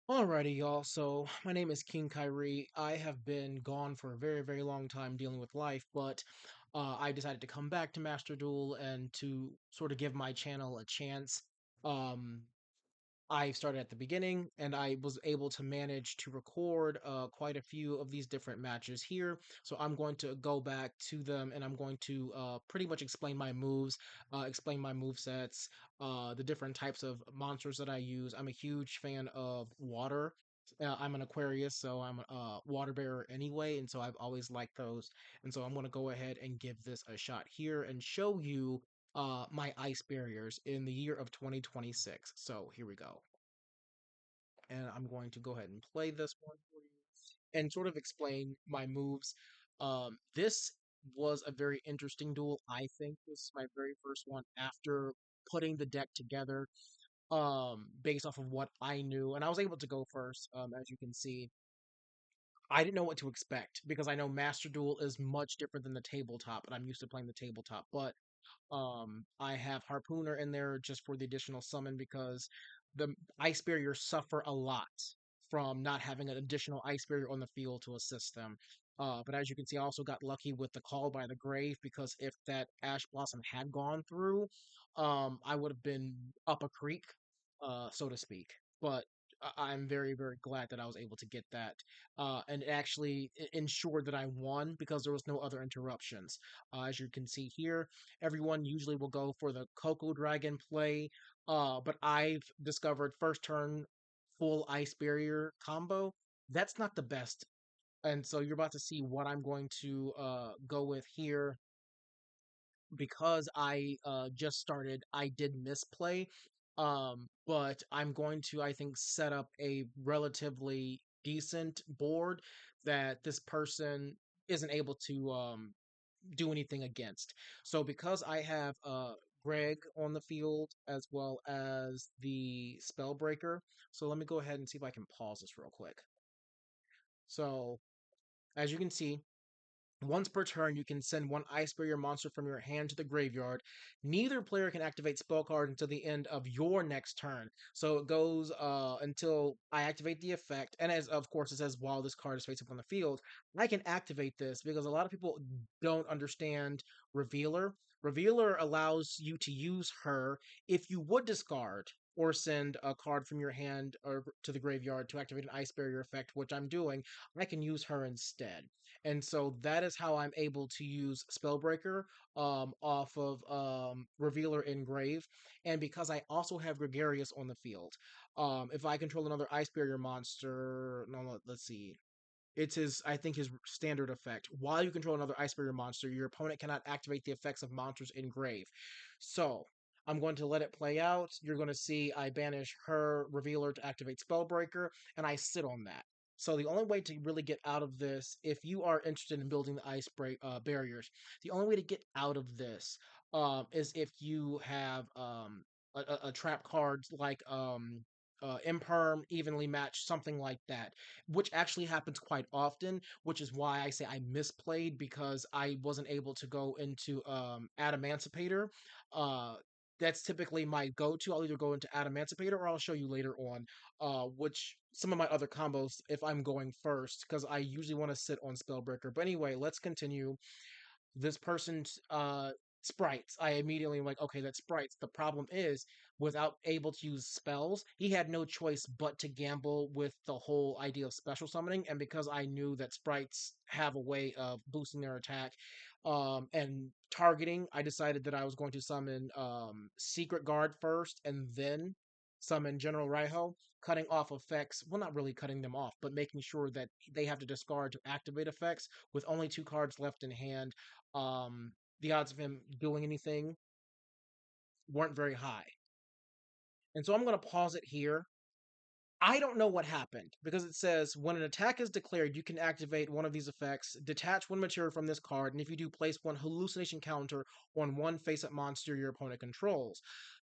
Alrighty, y'all. So, my name is King Kyrie. I have been gone for a very, very long time dealing with life, but I decided to come back to Master Duel and to sort of give my channel a chance. Um, I started at the beginning and I was able to manage to record quite a few of these different matches here. So I'm going to go back to them and I'm going to pretty much explain my moves, explain my move sets, the different types of monsters that I use. I'm a huge fan of water. I'm an Aquarius, so I'm a water bearer anyway, and so I've always liked those. And so I'm going to go ahead and give this a shot here and show you my ice barriers in the year of 2026. So here we go. And I'm going to go ahead and play this one for you and sort of explain my moves. This was a very interesting duel. I think this is my very first one after putting the deck together based off of what I knew. And I was able to go first, as you can see. I didn't know what to expect because I know Master Duel is much different than the tabletop, and I'm used to playing the tabletop. But I have Harpooner in there just for the additional summon because the Ice Barriers suffer a lot from not having an additional Ice Barrier on the field to assist them. But as you can see, I also got lucky with the Call by the Grave because if that Ash Blossom had gone through, I would have been up a creek, so to speak. But I'm very, very glad that I was able to get that. And it actually ensured that I won because there was no other interruptions. As you can see here, everyone usually will go for the Coco Dragon play, but I've discovered first turn full ice barrier combo. That's not the best. And so you're about to see what I'm going to go with here because I just started. I did misplay, but I'm going to I think set up a relatively decent board that this person isn't able to do anything against. So because I have Greg on the field as well as the Spellbreaker, so let me go ahead and see if I can pause this real quick. So as you can see, once per turn, you can send one Ice Barrier monster from your hand to the graveyard. Neither player can activate spell card until the end of your next turn. So it goes until I activate the effect. And as of course it says while this card is face up on the field, I can activate this because a lot of people don't understand Revealer. Revealer allows you to use her if you would discard or send a card from your hand or to the graveyard to activate an Ice Barrier effect, which I'm doing. I can use her instead. And so that is how I'm able to use Spellbreaker off of Revealer Engrave. And because I also have Gregarious on the field, if I control another Ice Barrier monster, no, let's see. It's his, I think, his standard effect. While you control another Ice Barrier monster, your opponent cannot activate the effects of monsters in Grave. So, I'm going to let it play out. You're going to see I banish her Revealer to activate Spellbreaker, and I sit on that. So the only way to really get out of this, if you are interested in building the barriers, the only way to get out of this is if you have a trap card like imperm, evenly matched, something like that, which actually happens quite often, which is why I say I misplayed because I wasn't able to go into Adamancipator. Uh, that's typically my go-to. I'll either go into Adamancipator or I'll show you later on which some of my other combos if I'm going first, because I usually want to sit on Spellbreaker. But anyway, let's continue. This person's sprites. I immediately am like, okay, that's sprites. The problem is, without able to use spells, he had no choice but to gamble with the whole idea of special summoning. And because I knew that sprites have a way of boosting their attack and targeting, I decided that I was going to summon Secret Guard first and then summon General Raiho, cutting off effects. Well, not really cutting them off, but making sure that they have to discard to activate effects with only two cards left in hand. um, the odds of him doing anything weren't very high. And so I'm going to pause it here. I don't know what happened because it says when an attack is declared, you can activate one of these effects, detach one material from this card, and if you do, place one hallucination counter on one face up monster your opponent controls.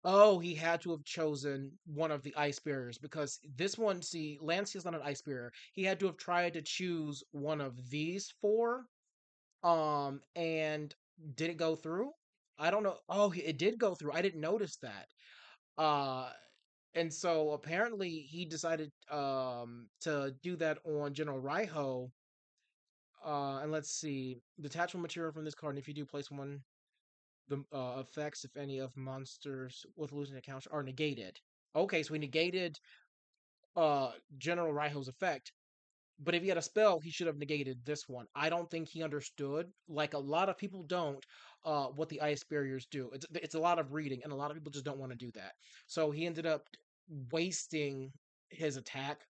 Oh, he had to have chosen one of the ice barriers because this one, see, Lancey is not an ice barrier. He had to have tried to choose one of these four. And did it go through? I don't know. Oh, it did go through. I didn't notice that. Uh, And so apparently he decided to do that on General Raiho. And let's see, detachable material from this card. And if you do place one, the effects, if any, of monsters with losing accounts are negated. Okay, so he negated General Raiho's effect. But if he had a spell, he should have negated this one. I don't think he understood, like a lot of people don't, what the ice barriers do. It's a lot of reading, and a lot of people just don't want to do that. So he ended up wasting his attack.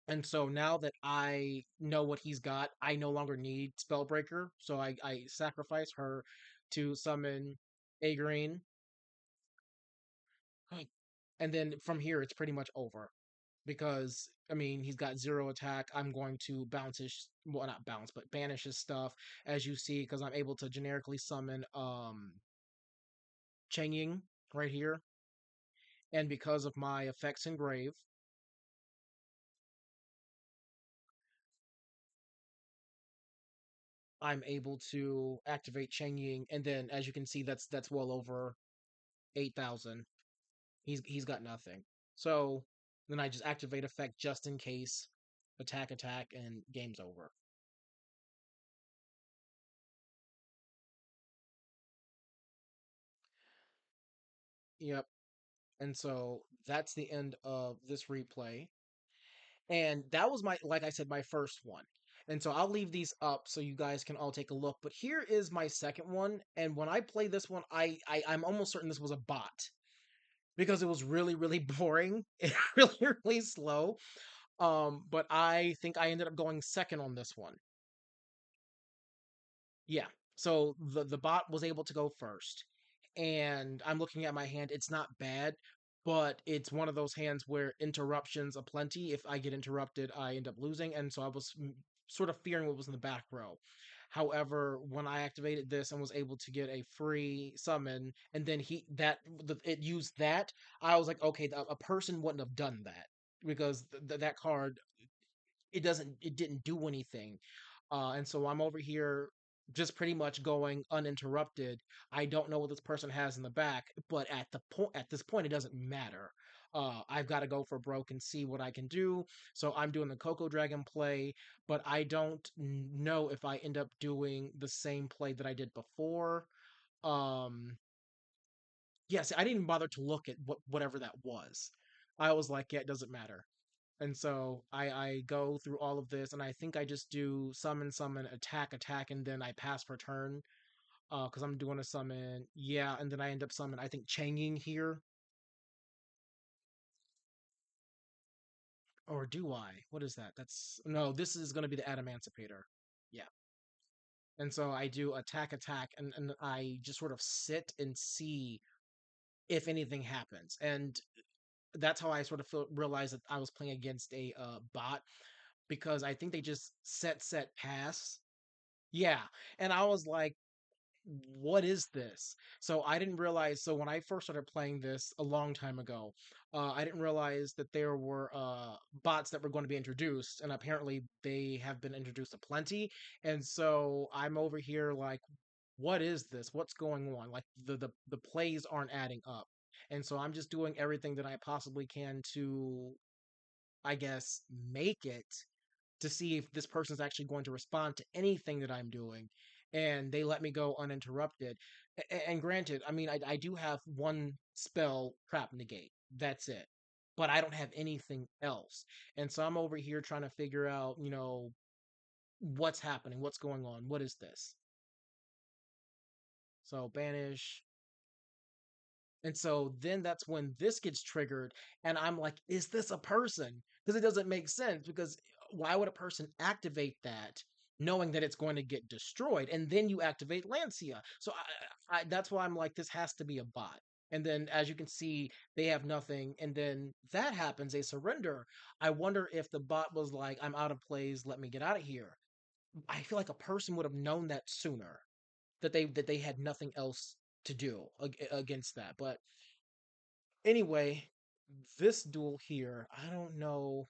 And so now that I know what he's got, I no longer need Spellbreaker. So I sacrifice her to summon Agreen. And then from here, it's pretty much over because I mean he's got zero attack. I'm going to bounce his well not bounce but banish his stuff as you see because I'm able to generically summon Cheng Ying right here, and because of my effects engrave, I'm able to activate Cheng Ying, and then as you can see that's well over 8,000. He's got nothing. So then I just activate effect just in case, attack, and game's over. Yep. And so that's the end of this replay. And that was my, like I said, my first one. And so I'll leave these up so you guys can all take a look. But here is my second one. And when I play this one, I'm almost certain this was a bot because it was really, really boring and really, really slow. But I think I ended up going second on this one. Yeah. So the bot was able to go first. And I'm looking at my hand. It's not bad, but it's one of those hands where interruptions aplenty. If I get interrupted, I end up losing. And so I was sort of fearing what was in the back row. However, when I activated this and was able to get a free summon, and then it used that, I was like, okay, a person wouldn't have done that because that card it didn't do anything. And so I'm over here just pretty much going uninterrupted. I don't know what this person has in the back, but at this point it doesn't matter. I've got to go for broke and see what I can do. So I'm doing the Coco Dragon play, but I don't know if I end up doing the same play that I did before. Um yes, I didn't even bother to look at whatever that was. I was like, yeah, it doesn't matter. And so I go through all of this, and I think I just do summon, attack, and then I pass for turn. Because I'm doing a summon, yeah, and then I end up summon. I think Changing here, or do I? What is that? That's no. This is going to be the Adamancipator. Yeah, and so I do attack, and I just sort of sit and see if anything happens, and that's how I sort of realized that I was playing against a bot because I think they just set pass. Yeah. And I was like, what is this? So I didn't realize. So when I first started playing this a long time ago, I didn't realize that there were bots that were going to be introduced, and apparently they have been introduced to plenty. And so I'm over here like, what is this? What's going on? Like the plays aren't adding up, and so I'm just doing everything that I possibly can to, I guess, make it to see if this person's actually going to respond to anything that I'm doing. And they let me go uninterrupted. And granted, I mean, I do have one spell, Trap Negate. That's it. But I don't have anything else. And so I'm over here trying to figure out, what's happening, what's going on, what is this? So banish, and so then that's when this gets triggered, and I'm like, is this a person? Because it doesn't make sense. Because why would a person activate that knowing that it's going to get destroyed? And then you activate Lancia. So that's why I'm like, this has to be a bot. And then, as you can see, they have nothing. And then that happens, they surrender. I wonder if the bot was like, I'm out of plays, let me get out of here. I feel like a person would have known that sooner, that they had nothing else to do against that. But anyway, this duel here, I don't know.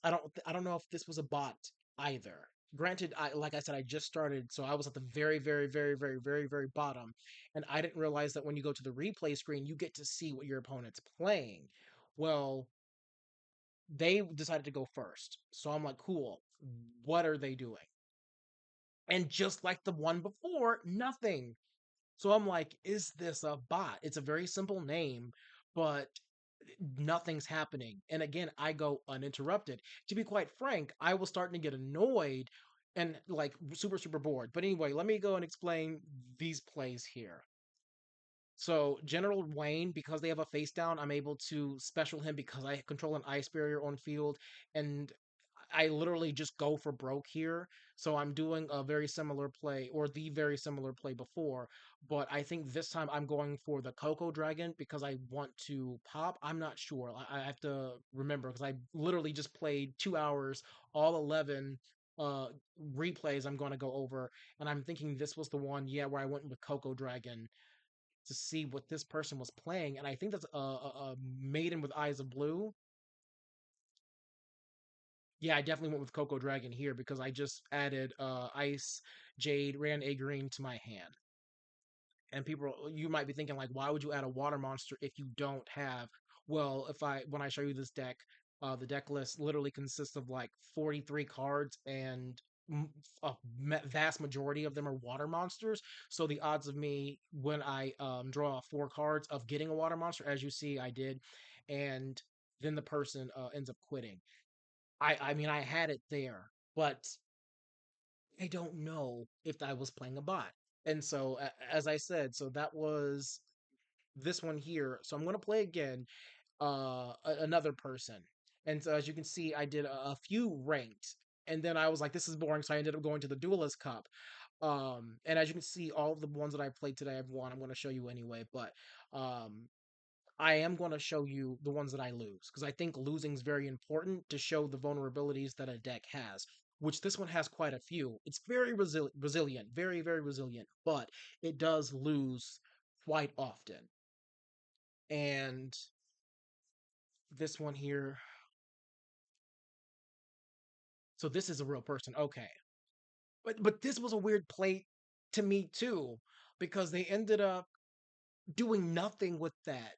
I don't know if this was a bot either. Granted, I like I said, I just started, so I was at the very, very, very, very, very, very bottom, and I didn't realize that when you go to the replay screen, you get to see what your opponent's playing. Well, they decided to go first. So I'm like, cool. What are they doing? And just like the one before, nothing. So I'm like, is this a bot? It's a very simple name, but nothing's happening. And again, I go uninterrupted. To be quite frank, I was starting to get annoyed and like super, super bored. But anyway, let me go and explain these plays here. So General Wayne, because they have a face down, I'm able to special him because I control an ice barrier on field, and I literally just go for broke here. So I'm doing a very similar play, or the very similar play before, but I think this time I'm going for the Coco Dragon because I want to pop. I'm not sure. I have to remember because I literally just played 2 hours, all 11 uh replays I'm going to go over, and I'm thinking this was the one, yeah, where I went with Coco Dragon to see what this person was playing, and I think that's a Maiden with Eyes of Blue. Yeah, I definitely went with Coco Dragon here because I just added Ice, Jade, Rand A Green to my hand. And people, you might be thinking like, why would you add a water monster if you don't have? Well, if I when I show you this deck, the deck list literally consists of like 43 cards, and a vast majority of them are water monsters. So the odds of me when I draw 4 cards of getting a water monster, as you see, I did, and then the person ends up quitting. I mean, I had it there, but I don't know if I was playing a bot. And so, as I said, so that was this one here. So I'm going to play again, another person. And so, as you can see, I did a few ranked, and then I was like, this is boring. So I ended up going to the Duelist Cup. And as you can see, all of the ones that I played today, I've won. I'm going to show you anyway, but um, I am going to show you the ones that I lose because I think losing is very important to show the vulnerabilities that a deck has, which this one has quite a few. It's very resilient, very, very resilient, but it does lose quite often. And this one here, so this is a real person. Okay. But this was a weird play to me too because they ended up doing nothing with that.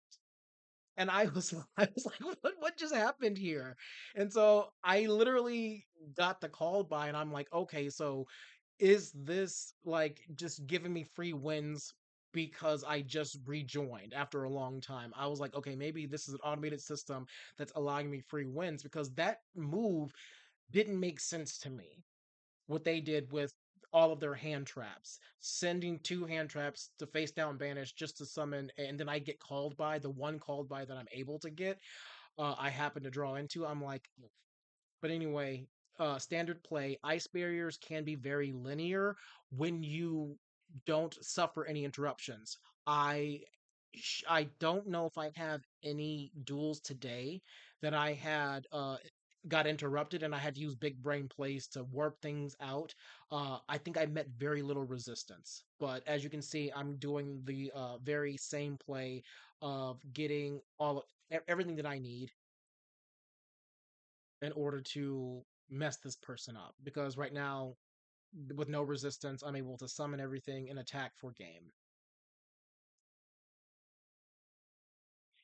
And I was I was like, what just happened here? And so I literally got the call by, and I'm like, okay, so is this like just giving me free wins because I just rejoined after a long time? I was like, okay, maybe this is an automated system that's allowing me free wins because that move didn't make sense to me. What they did with all of their hand traps, sending 2 hand traps to face down banish just to summon, and then I get called by the one called by that I'm able to get. I happen to draw into. I'm like, but anyway, standard play, ice barriers can be very linear when you don't suffer any interruptions. I I don't know if I have any duels today that I had got interrupted and I had to use big brain plays to work things out. I think I met very little resistance, but as you can see, I'm doing the very same play of getting everything that I need in order to mess this person up. Because right now, with no resistance, I'm able to summon everything and attack for game.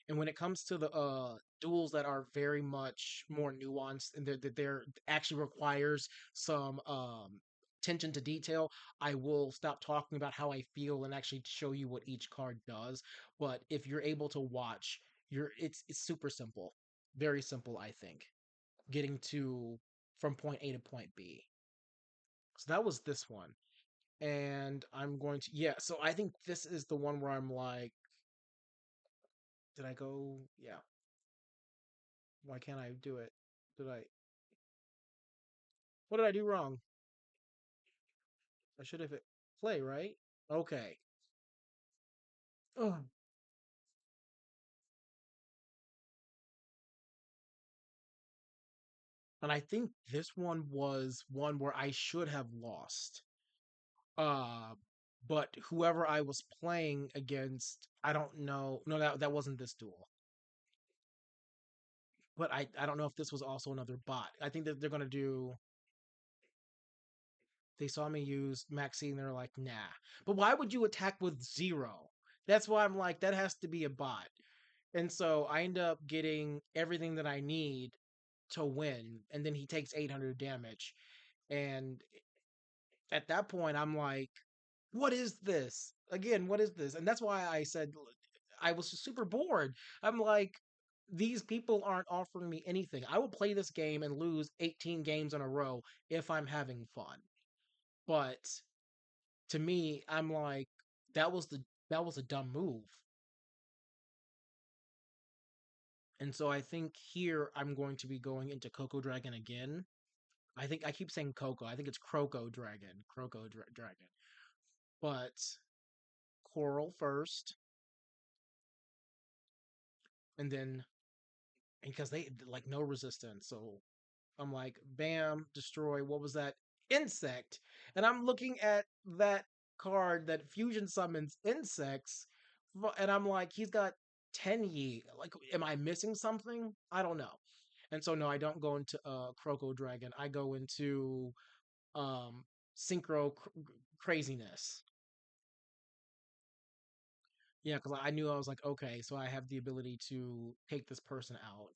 And when it comes to the duels that are very much more nuanced and they're actually requires some attention to detail, I will stop talking about how I feel and actually show you what each card does. But if you're able to watch, it's super simple, very simple. I think getting to from point A to point B. So that was this one. And I'm going to, yeah, so I think this is the one where I'm like, did I go? Yeah. Why can't I do it? Did I, what did I do wrong? I should have hit play, right? Okay. Ugh. And I think this one was one where I should have lost. Uh, but whoever I was playing against, I don't know. No, that wasn't this duel. But I don't know if this was also another bot. I think that they're gonna do. They saw me use Maxine. They're like, nah. But why would you attack with 0? That's why I'm like, that has to be a bot. And so I end up getting everything that I need to win, and then he takes 800 damage. And at that point, I'm like, what is this? Again, what is this? And that's why I said I was just super bored. I'm like, these people aren't offering me anything. I will play this game and lose 18 games in a row if I'm having fun. But to me, I'm like, that was the that was a dumb move. And so I think here I'm going to be going into Coco Dragon again. I think I keep saying Coco. I think it's Croco Dragon. Dragon. But Coral first, and then because they like no resistance. So I'm like, bam, destroy. What was that? Insect. And I'm looking at that card that fusion summons insects, and I'm like, he's got 10 Yi. Like, am I missing something? I don't know. And so no, I don't go into Croco Dragon. I go into um synchro craziness. Yeah, because I knew I was like, okay, so I have the ability to take this person out,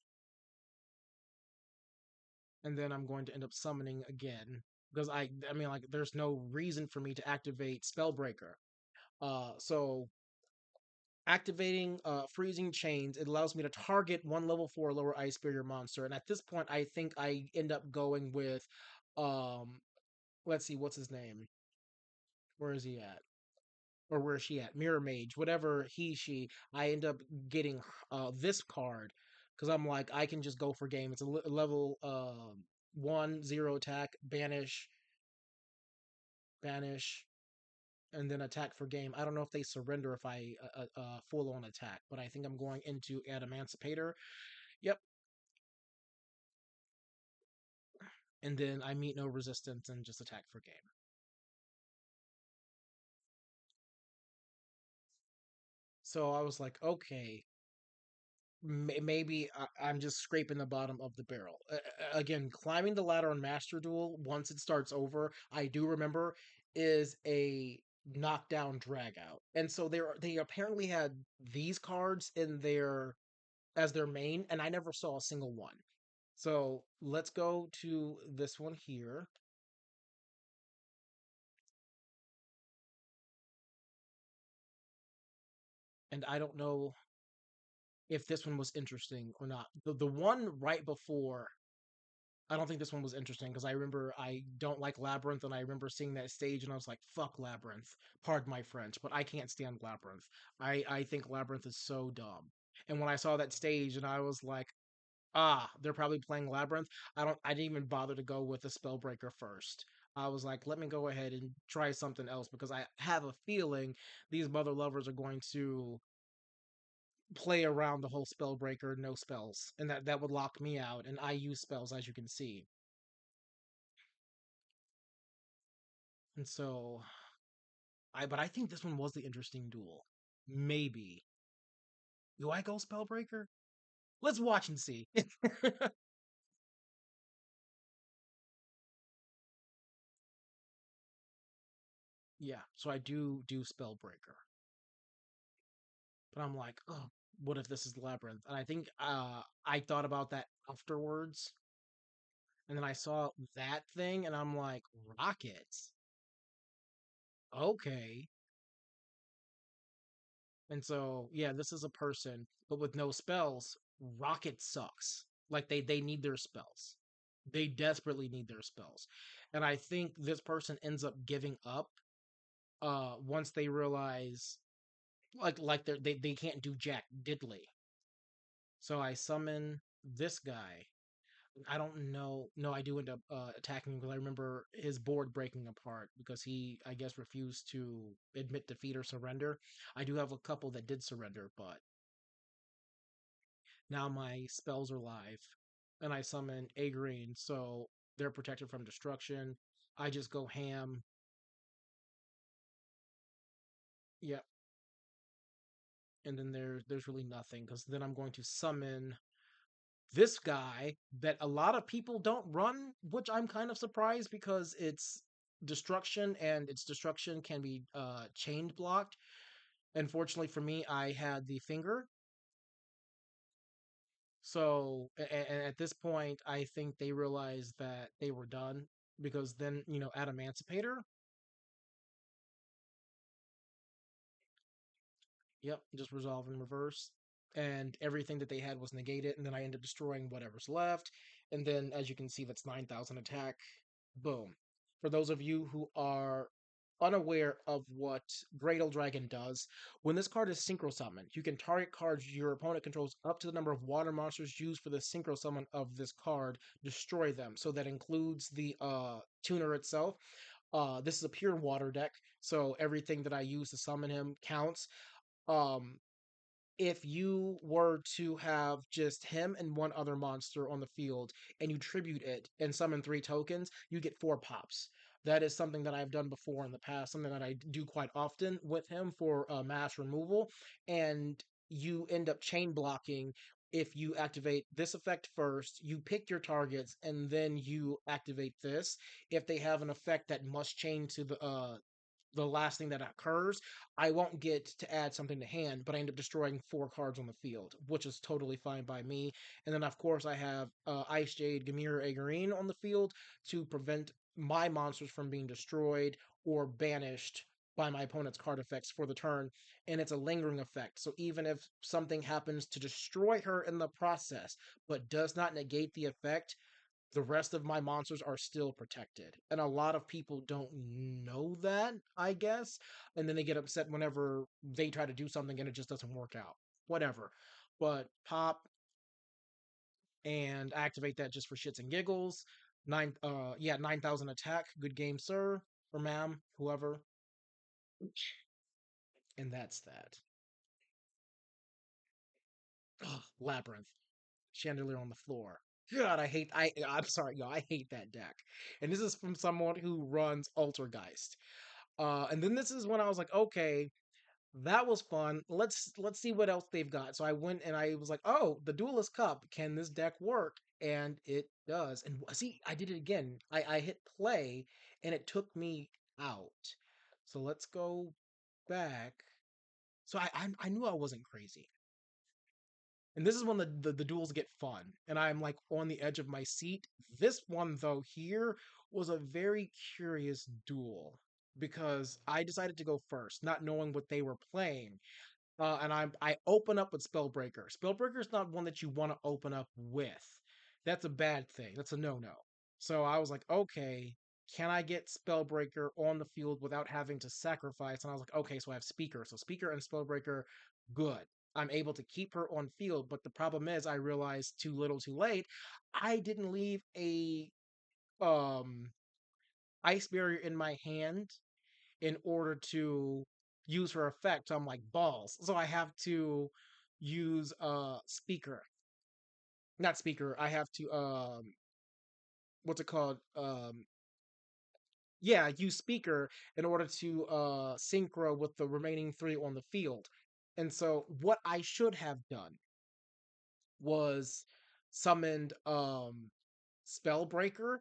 and then I'm going to end up summoning again because I mean, like, there's no reason for me to activate Spellbreaker. So activating freezing chains, it allows me to target one level 4 lower ice barrier monster, and at this point, I think I end up going with um, let's see, what's his name? Where is he at? Or where is she at? Mirror Mage, whatever she. I end up getting this card because I'm like, I can just go for game. It's a level 1 0 attack, banish, and then attack for game. I don't know if they surrender if I full on attack, but I think I'm going into Emancipator. Yep, and then I meet no resistance and just attack for game. So I was like, okay, maybe I'm just scraping the bottom of the barrel. Again, climbing the ladder on Master Duel once it starts over, I do remember, is a knockdown drag out. And so they apparently had these cards in their as their main, and I never saw a single one. So let's go to this one here. And I don't know if this one was interesting or not. The one right before, I don't think this one was interesting because I remember I don't like Labyrinth, and I remember seeing that stage and I was like, "Fuck Labyrinth." Pardon my French, but I can't stand Labyrinth. I think Labyrinth is so dumb. And when I saw that stage, and I was like, "Ah, they're probably playing Labyrinth." I didn't even bother to go with the Spellbreaker first. I was like, "Let me go ahead and try something else," because I have a feeling these mother lovers are going to play around the whole Spellbreaker, no spells, and that would lock me out. And I use spells, as you can see. And so but I think this one was the interesting duel. Maybe. Do I go Spellbreaker? Let's watch and see. Yeah, so I do Spellbreaker. But I'm like, oh, what if this is Labyrinth? And I think I thought about that afterwards. And then I saw that thing and I'm like, Rockets? Okay. And so, yeah, this is a person, but with no spells. Rocket sucks. Like they need their spells. They desperately need their spells. And I think this person ends up giving up once they realize they can't do jack diddly. So I summon this guy. I don't know. No, I do end up attacking him because I remember his board breaking apart because he, I guess, refused to admit defeat or surrender. I do have a couple that did surrender, but now my spells are live, and I summon Agreen, so they're protected from destruction. I just go ham. Yep, and then there's really nothing because then I'm going to summon this guy that a lot of people don't run, which I'm kind of surprised because it's destruction and its destruction can be chained blocked. Unfortunately for me, I had the finger, So at this point, I think they realized that they were done because then, Adamantipator. Yep, just resolve in reverse. And everything that they had was negated, and then I ended up destroying whatever's left. And then, as you can see, that's 9,000 attack. Boom. For those of you who are unaware of what Great Old Dragon does, when this card is synchro summoned, you can target cards your opponent controls up to the number of water monsters used for the synchro summon of this card, destroy them. So that includes the tuner itself. This is a pure water deck, so everything that I use to summon him counts. Um, if you were to have just him and one other monster on the field and you tribute it and summon 3 tokens, you get 4 pops. That is something that I've done before in the past, something that I do quite often with him for mass removal. And you end up chain blocking if you activate this effect first, you pick your targets, and then you activate this. If they have an effect that must chain to the last thing that occurs, I won't get to add something to hand, but I end up destroying 4 cards on the field, which is totally fine by me. And then, of course, I have Ice Jade, Gamir, Agarine on the field to prevent my monsters from being destroyed or banished by my opponent's card effects for the turn. And it's a lingering effect. So even if something happens to destroy her in the process, but does not negate the effect, the rest of my monsters are still protected. And a lot of people don't know that, I guess. And then they get upset whenever they try to do something and it just doesn't work out. Whatever. But pop and activate that just for shits and giggles. 9,000 attack. Good game, sir. Or ma'am, whoever. And that's that. Ugh, Labyrinth. Chandelier on the floor. God, I'm sorry, y'all. I hate that deck. And this is from someone who runs Altergeist. And then this is when I was like, okay, that was fun. Let's see what else they've got. So I went and I was like, oh, the Duelist Cup. Can this deck work? And it does. And see, I did it again. I hit play and it took me out. So let's go back. So I knew I wasn't crazy. And this is when the duels get fun. And I'm like on the edge of my seat. This one, though, here was a very curious duel because I decided to go first, not knowing what they were playing. And I open up with Spellbreaker. Spellbreaker is not one that you want to open up with. That's a bad thing. That's a no no. So I was like, okay, can I get Spellbreaker on the field without having to sacrifice? And I was like, okay, so I have Speaker. So Speaker and Spellbreaker, good. I'm able to keep her on field. But the problem is, I realized too little, too late. I didn't leave a um ice barrier in my hand in order to use her effect. So I'm like balls. So I have to use speaker. Not speaker. I have to what's it called? Yeah, use speaker in order to synchro with the remaining 3 on the field. And so what I should have done was summoned Spellbreaker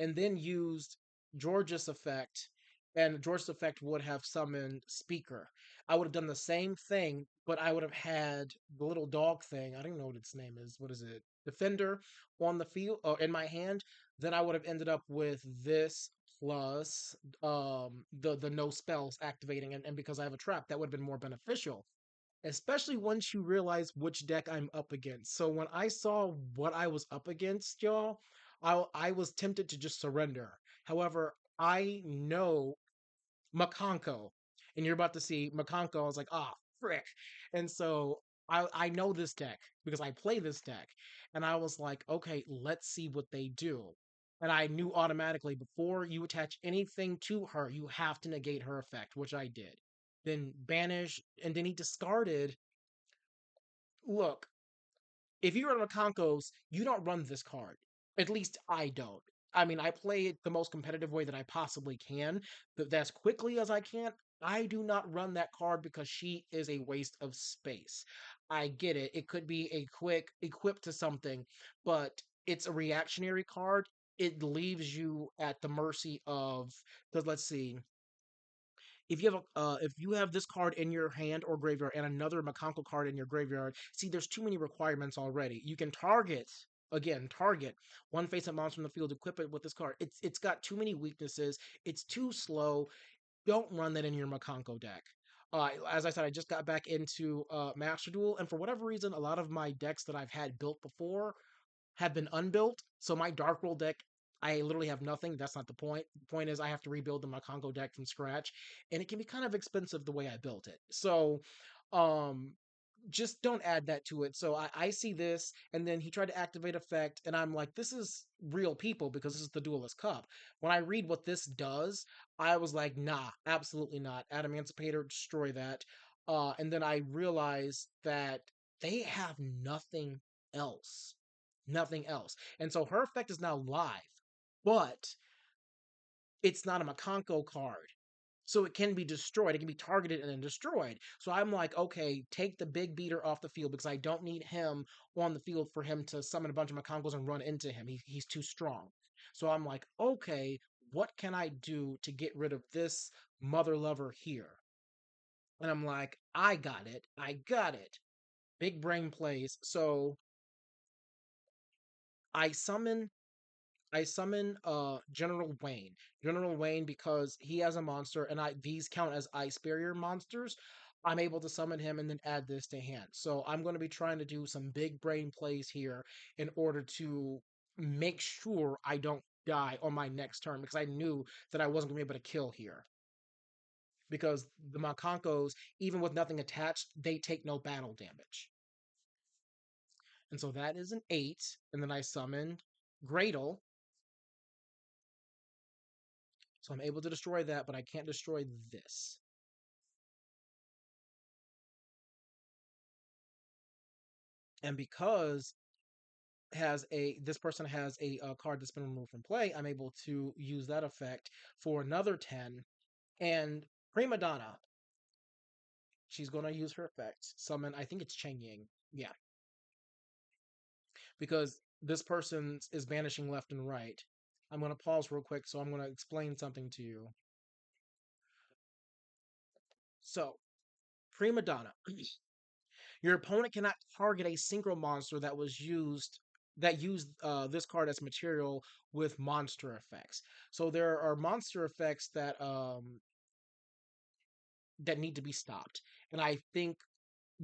and then used George's effect, and George's effect would have summoned Speaker. I would have done the same thing, but I would have had the little dog thing. I don't even know what its name is. What is it? Defender on the field or in my hand. Then I would have ended up with this plus the no spells activating, and because I have a trap, that would have been more beneficial, especially once you realize which deck I'm up against. So when I saw what I was up against, y'all, I was tempted to just surrender. However, I know Makanko, and you're about to see Makanko. I was like, ah, frick. And so I know this deck because I play this deck. And I was like, okay, let's see what they do. And I knew automatically before you attach anything to her, you have to negate her effect, which I did. Then banish, and then he discarded. Look, if you run a Conco's, you don't run this card. At least I don't. I mean, I play it the most competitive way that I possibly can, as quickly as I can. I do not run that card because she is a waste of space. I get it. It could be a quick equip to something, but it's a reactionary card. It leaves you at the mercy of, because let's see, if you have this card in your hand or graveyard and another Makanko card in your graveyard, see, there's too many requirements already. You can target one face-up monster in the field, equip it with this card. It's got too many weaknesses. It's too slow. Don't run that in your Makanko deck. As I said, I just got back into Master Duel, and for whatever reason, a lot of my decks that I've had built before have been unbuilt. So my Dark World deck, I literally have nothing. That's not the point. The point is I have to rebuild my Congo deck from scratch, and it can be kind of expensive the way I built it. So, um, just don't add that to it. So I see this, and then he tried to activate effect, and I'm like, this is real people because this is the Duelist Cup. When I read what this does, I was like, nah, absolutely not. Adamancipator, destroy that. And then I realized that they have nothing else. Nothing else. And so her effect is now live, but it's not a Makanko card. So it can be destroyed. It can be targeted and then destroyed. So I'm like, okay, take the big beater off the field because I don't need him on the field for him to summon a bunch of Makonkos and run into him. He's too strong. So I'm like, okay, what can I do to get rid of this mother lover here? And I'm like, I got it. I got it. Big brain plays. So I summon General Wayne. General Wayne because he has a monster and these count as ice barrier monsters. I'm able to summon him and then add this to hand. So I'm going to be trying to do some big brain plays here in order to make sure I don't die on my next turn because I knew that I wasn't going to be able to kill here. Because the Makankos, even with nothing attached, they take no battle damage. And so that is an 8. And then I summoned Gradle. So I'm able to destroy that, but I can't destroy this. And because this person has a card that's been removed from play, I'm able to use that effect for another 10. And Prima Donna, she's going to use her effect. Summon, I think it's Cheng Ying. Yeah. Because this person is vanishing left and right. I'm going to pause real quick, so I'm going to explain something to you. So, Prima Donna. Your opponent cannot target a synchro monster that used this card as material with monster effects. So there are monster effects that need to be stopped, and I think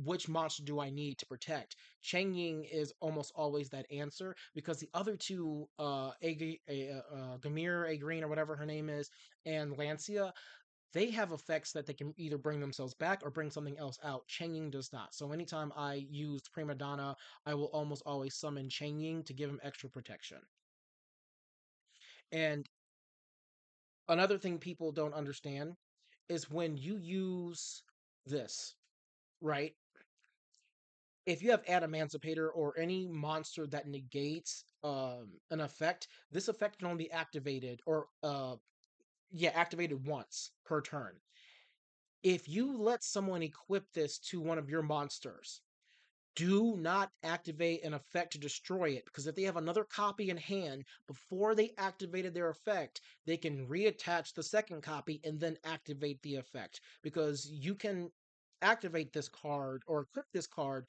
which monster do I need to protect? Cheng Ying is almost always that answer because the other two, Gamir, A Green, or whatever her name is, and Lancia, they have effects that they can either bring themselves back or bring something else out. Cheng Ying does not. So anytime I use Prima Donna, I will almost always summon Cheng Ying to give him extra protection. And another thing people don't understand is when you use this, right? If you have Adamancipator or any monster that negates an effect, this effect can only be activated activated once per turn. If you let someone equip this to one of your monsters, do not activate an effect to destroy it because if they have another copy in hand before they activated their effect, they can reattach the second copy and then activate the effect because you can activate this card or equip this card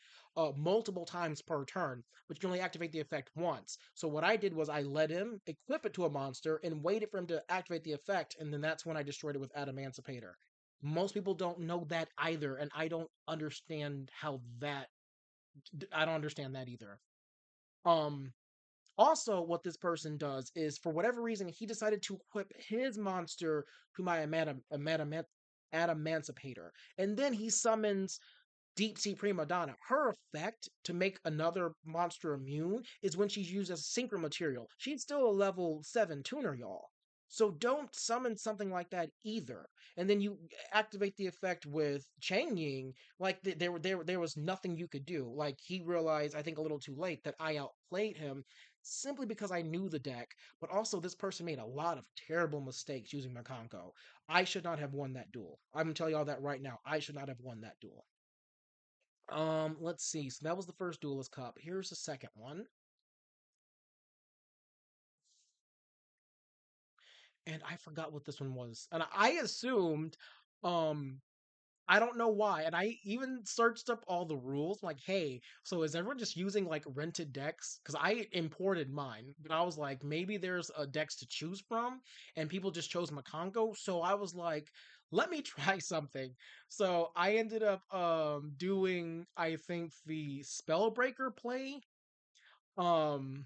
multiple times per turn, but you can only activate the effect once. So what I did was I let him equip it to a monster and waited for him to activate the effect, and then that's when I destroyed it with Adamancipator. Most people don't know that either, and I don't understand that either. Um, Also, what this person does is, for whatever reason, he decided to equip his monster to my Adamancipator, and then he summons Deep Sea Prima Donna. Her effect to make another monster immune is when she's used as synchro material. She's still a level 7 tuner, y'all. So don't summon something like that either. And then you activate the effect with Chang Ying. Like there was nothing you could do. Like he realized, I think a little too late, that I outplayed him simply because I knew the deck. But also, this person made a lot of terrible mistakes using Makanko. I should not have won that duel. I'm gonna tell y'all that right now. I should not have won that duel. Let's see. So that was the first Duelist Cup. Here's the second one. And I forgot what this one was. And I assumed Um, I don't know why. And I even searched up all the rules. Like, hey, so is everyone just using like rented decks? Because I imported mine, but I was like, maybe there's a decks to choose from, and people just chose Makongo. So I was like, let me try something. So I ended up doing I think the Spellbreaker play. Um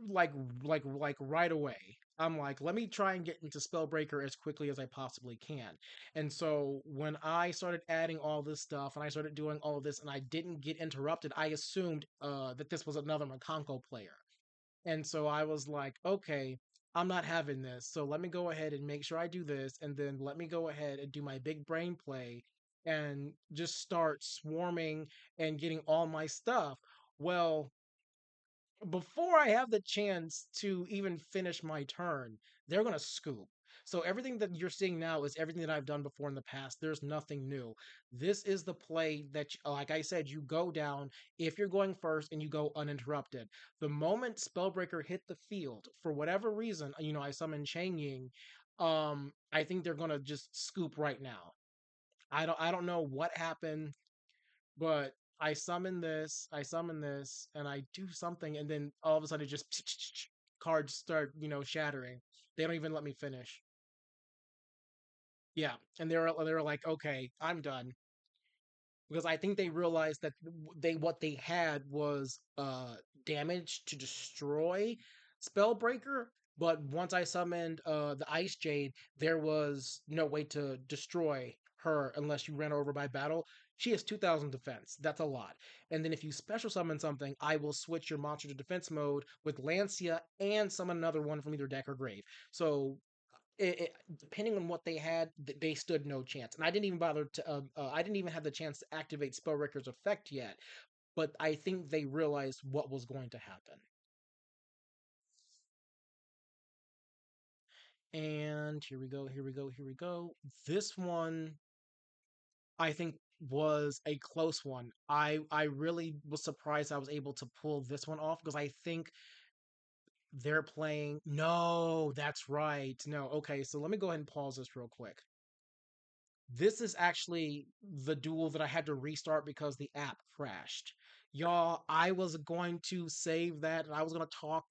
like like right away. I'm like, let me try and get into Spellbreaker as quickly as I possibly can. And so when I started adding all this stuff and I started doing all of this and I didn't get interrupted, I assumed that this was another Makonko player. And so I was like, okay, I'm not having this. So let me go ahead and make sure I do this, and then let me go ahead and do my big brain play and just start swarming and getting all my stuff. Well, before I have the chance to even finish my turn, they're going to scoop. So everything that you're seeing now is everything that I've done before in the past. There's nothing new. This is the play that, like I said, you go down if you're going first and you go uninterrupted. The moment Spellbreaker hit the field, for whatever reason, I summon Chang Ying. I think they're gonna just scoop right now. I don't know what happened, but I summon this, and I do something, and then all of a sudden, it just cards start, shattering. They don't even let me finish. Yeah, and they were like, okay, I'm done, because I think they realized that they what they had was damage to destroy Spellbreaker, but once I summoned the Ice Jade, there was no way to destroy her unless you ran her over by battle. She has 2,000 defense. That's a lot. And then if you special summon something, I will switch your monster to defense mode with Lancia and summon another one from either deck or grave. So depending on what they had, they stood no chance. And I didn't even bother to. I didn't even have the chance to activate Spellbreaker's effect yet. But I think they realized what was going to happen. And here we go. Here we go. Here we go. This one, I think, was a close one. I really was surprised I was able to pull this one off because I think they're playing. No, that's right. No, okay. So let me go ahead and pause this real quick. This is actually the duel that I had to restart because the app crashed. Y'all, I was going to save that and I was going to talk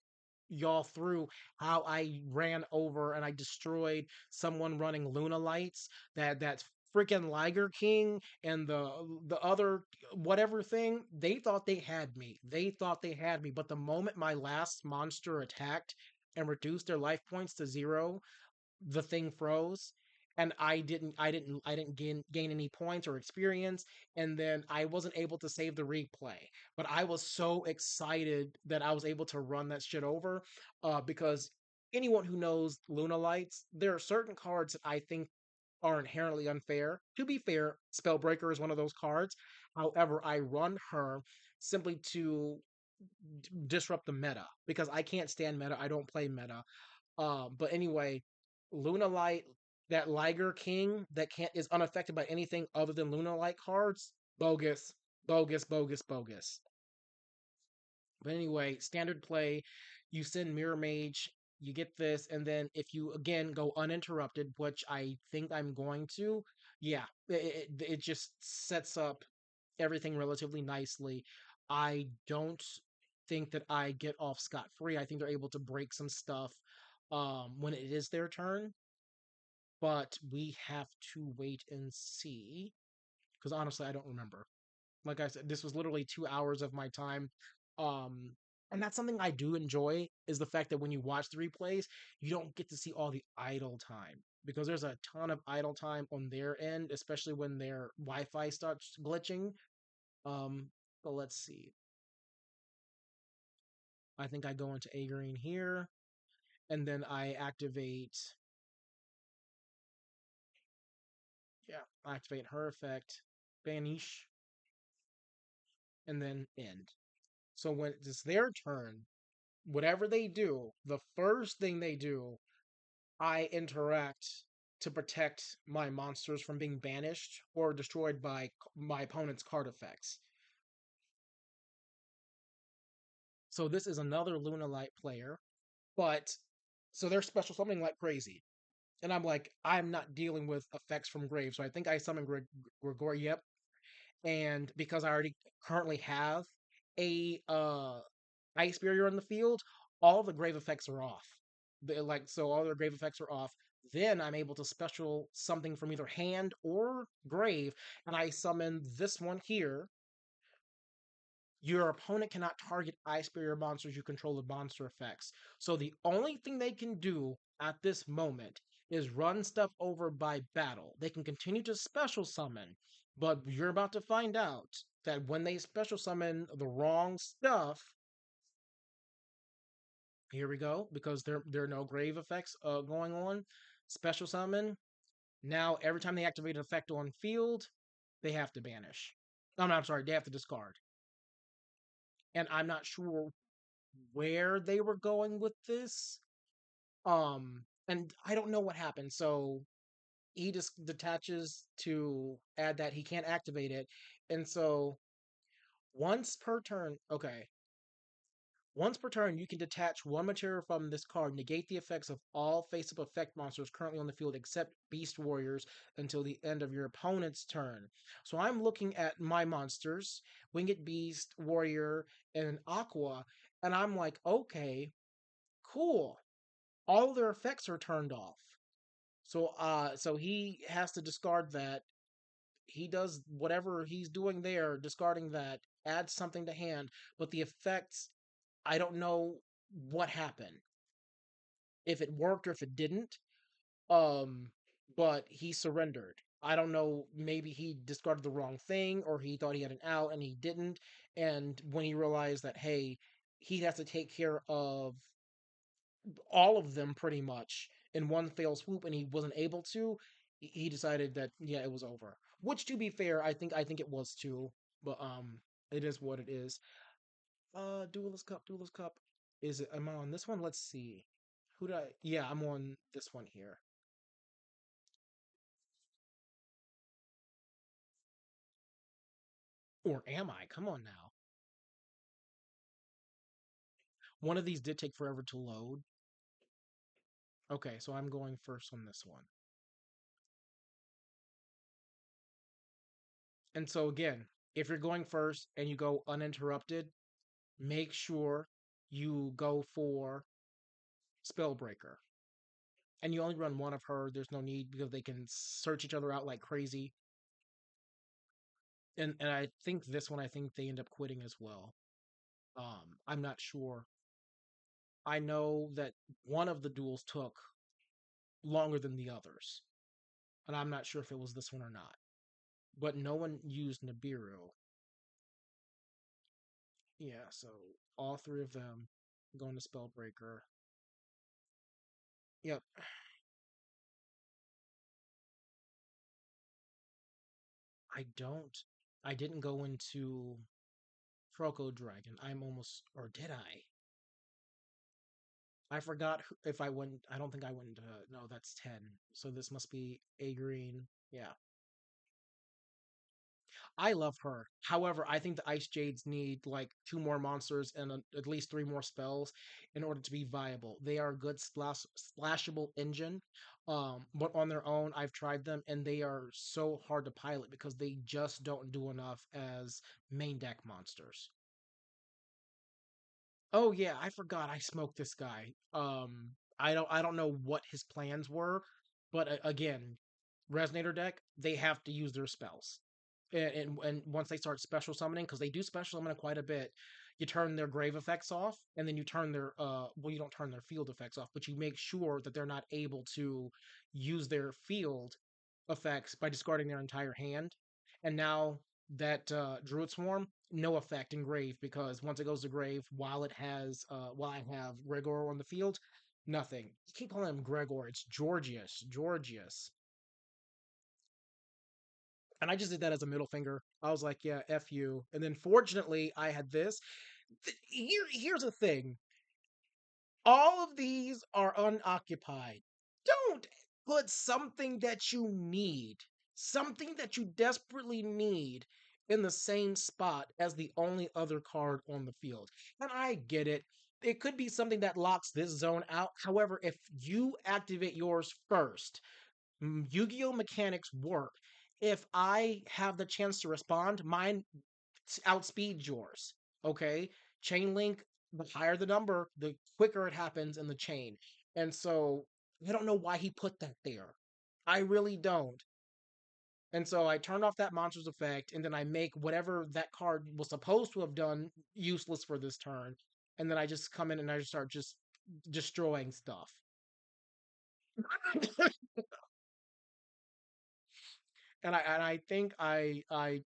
y'all through how I ran over and I destroyed someone running Luna Lights. That's freaking Liger King and the other whatever thing, they thought they had me. They thought they had me, but the moment my last monster attacked and reduced their life points to 0, the thing froze, and I didn't gain any points or experience, and then I wasn't able to save the replay. But I was so excited that I was able to run that shit over, because anyone who knows Luna Lights, there are certain cards that I think are inherently unfair. To be fair, Spellbreaker is one of those cards. However, I run her simply to disrupt the meta because I can't stand meta. I don't play meta. But anyway, Luna Light, that Liger King that can't is unaffected by anything other than Luna Light cards, bogus, bogus, bogus, bogus. But anyway, standard play, you send Mirror Mage, you get this, and then if you again go uninterrupted, which I think I'm going to, yeah, it just sets up everything relatively nicely. I don't think that I get off scot free. I think they're able to break some stuff when it is their turn, but we have to wait and see because honestly, I don't remember. Like I said, this was literally 2 hours of my time. Um, and that's something I do enjoy is the fact that when you watch the replays, you don't get to see all the idle time because there's a ton of idle time on their end, especially when their Wi-Fi starts glitching. Um, but let's see. I think I go into Agreen here, and then I activate. Yeah, I activate her effect, banish, and then end. So when it's their turn, whatever they do, the first thing they do, I interact to protect my monsters from being banished or destroyed by my opponent's card effects. So this is another Luna Light player, but so they're special summoning like crazy. And I'm like, I'm not dealing with effects from Grave. So I think I summon Gregory. Yep. And because I already currently have a Ice Barrier in the field, all the Grave effects are off. So all their Grave effects are off. Then I'm able to special something from either hand or grave, and I summon this one here. Your opponent cannot target Ice Barrier monsters you control with monster effects. So the only thing they can do at this moment is run stuff over by battle. They can continue to special summon, but you're about to find out that when they special summon the wrong stuff, here we go, because there are no grave effects going on. Special summon. Now every time they activate an effect on field, they have to banish. Oh, no, I'm sorry, they have to discard. And I'm not sure where they were going with this. And I don't know what happened. So he just detaches to add that he can't activate it. And so once per turn, okay. Once per turn, you can detach one material from this card, negate the effects of all face up effect monsters currently on the field except Beast Warriors until the end of your opponent's turn. So I'm looking at my monsters, Winged Beast, Warrior, and Aqua, and I'm like, okay, cool. All their effects are turned off. So he has to discard that. He does whatever he's doing there, discarding that, adds something to hand, but the effects, I don't know what happened. If it worked or if it didn't. Um, but he surrendered. I don't know, maybe he discarded the wrong thing or he thought he had an out and he didn't. And when he realized that, hey, he has to take care of all of them pretty much in one fell swoop and he wasn't able to, he decided that yeah, it was over. Which to be fair, I think it was too, but it is what it is. Duelist Cup. Is it am I on this one? Let's see. Who did I Yeah, I'm on this one here. Or am I? Come on now. One of these did take forever to load. Okay, so I'm going first on this one. And so again, if you're going first and you go uninterrupted, make sure you go for Spellbreaker. And you only run one of her. There's no need because they can search each other out like crazy. And I think this one, I think they end up quitting as well. I'm not sure. I know that one of the duels took longer than the others, and I'm not sure if it was this one or not. But no one used Nibiru. Yeah, so all three of them going to Spellbreaker. Yep, I don't. I didn't go into Froco Dragon. I'm almost, or did I? I forgot if I went. I don't think I went. No, that's 10. So this must be a green. Yeah, I love her. However, I think the Ice Jades need like two more monsters and at least three more spells in order to be viable. They are a good splashable engine, but on their own, I've tried them and they are so hard to pilot because they just don't do enough as main deck monsters. Oh yeah, I forgot I smoked this guy. I don't know what his plans were, but again, Resonator deck, they have to use their spells. And once they start special summoning, because they do special summon quite a bit, you turn their grave effects off, and then you turn their well, you don't turn their field effects off, but you make sure that they're not able to use their field effects by discarding their entire hand. And now that Druid Swarm, no effect in grave because once it goes to grave, while I have Gregor on the field, nothing. You keep calling him Gregor, it's Georgius. And I just did that as a middle finger. I was like, yeah, F you. And then fortunately, I had this. Here's the thing, all of these are unoccupied. Don't put something that you desperately need, in the same spot as the only other card on the field. And I get it. it could be something that locks this zone out. However, if you activate yours first, Yu-Gi-Oh mechanics work. If I have the chance to respond, mine outspeeds yours. Okay, chain link. The higher the number, the quicker it happens in the chain. And so I don't know why he put that there. I really don't. And so I turned off that monster's effect, and then I make whatever that card was supposed to have done useless for this turn. And then I just come in and I just start just destroying stuff. And I think I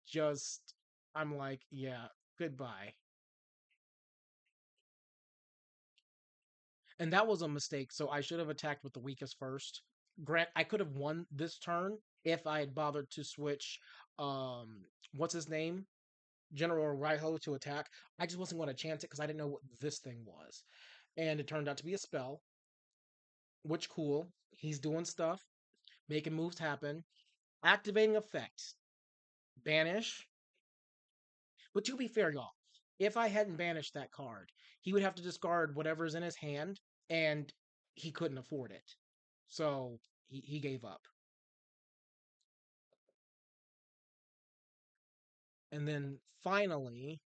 just I'm like, yeah, goodbye. And that was a mistake. So I should have attacked with the weakest first. Grant, I could have won this turn if I had bothered to switch what's his name? General Raiho to attack. I just wasn't going to chance it because I didn't know what this thing was. And it turned out to be a spell, which cool. He's doing stuff, making moves happen, activating effects, banish. But to be fair, y'all, if I hadn't banished that card, he would have to discard whatever's in his hand, and he couldn't afford it. So he gave up. And then finally,